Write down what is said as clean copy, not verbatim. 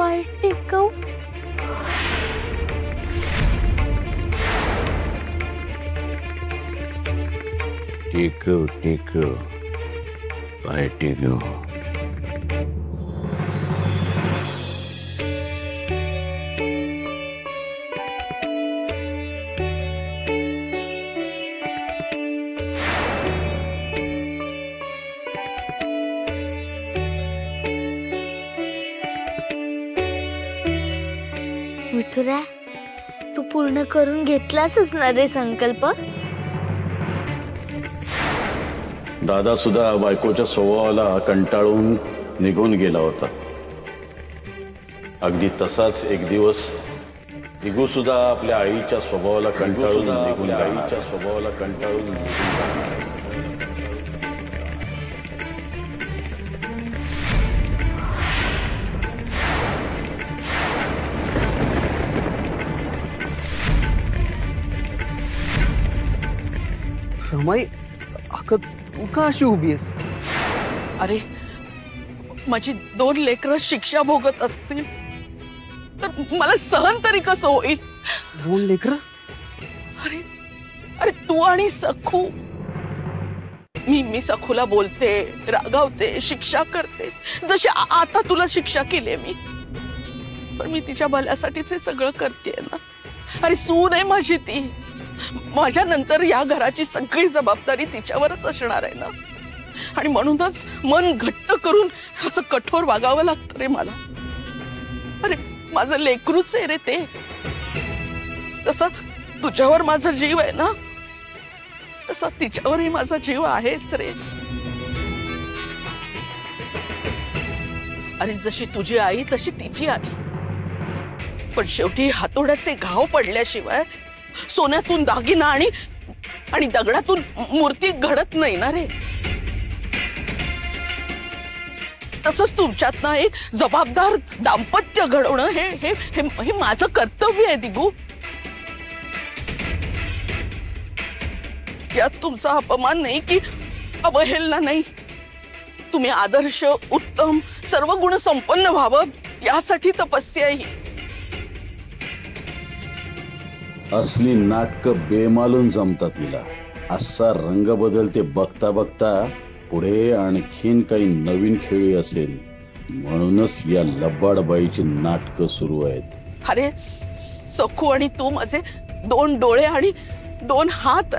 पाय टेकव. टेकव टेकव पाय टेकव. विठुरा, तू पूर्ण करून घेतलासच ना रे संकल्प? दादा सुद्धा बायकोच्या स्वभावाला कंटाळून निघून गेला होता. अगदी तसाच एक दिवस दिगू सुद्धा आपल्या आईच्या स्वभावाला कंटाळून निघून आईच्या स्वभावाला कंटाळून निघून. रमाई, अगं तू का अशी उभी आहेस? अरे, माझी 2 लेकरं शिक्षा भोगत असतील तर मला सहन तरी कसं होईल? 2 लेकरं? अरे अरे, तू आणि सखू. मी सखूला बोलते, रागावते, शिक्षा करते, जशी आता तुला शिक्षा केली मी. पण मी तिच्या भल्यासाठीच हे सगळं करते ना. अरे, सून आहे माझी ती. माझ्या नंतर या घराची सगळी जबाबदारी तिच्यावरच असणार आहे ना. आणि म्हणूनच मन घट्ट करून असं कठोर वागावं लागतं रे मला. अरे, माझं लेकरूच आहे रे ते. तसा तुझ्यावर माझा जीव आहे ना, तसा तिच्यावरही माझा जीव आहेच रे. आणि जशी तुझी आई तशी तिची आई. पण शेवटी हातोड्याचे घाव पडल्याशिवाय सोन्यातून दागिना आणि दगडातून मूर्ती घडत नाही ना रे. तसंच तुमच्यात ना एक जबाबदार दाम्पत्य घडवणं हे हे हे माझं कर्तव्य आहे दिगू. यात तुमचा अपमान नाही की अवहेलना नाही. तुम्ही आदर्श, उत्तम, सर्व गुण संपन्न व्हावं यासाठी तपस्या ही. असली नाटक बेमालून जमतात तिला. असा रंग बदलते बघता बघता पुढे आणखीन काही नवीन खेळी असेल. म्हणूनच या लबाडबाईची नाटकं सुरू आहेत. अरे, सखू आणि तू माझे 2 डोळे आणि 2 हात.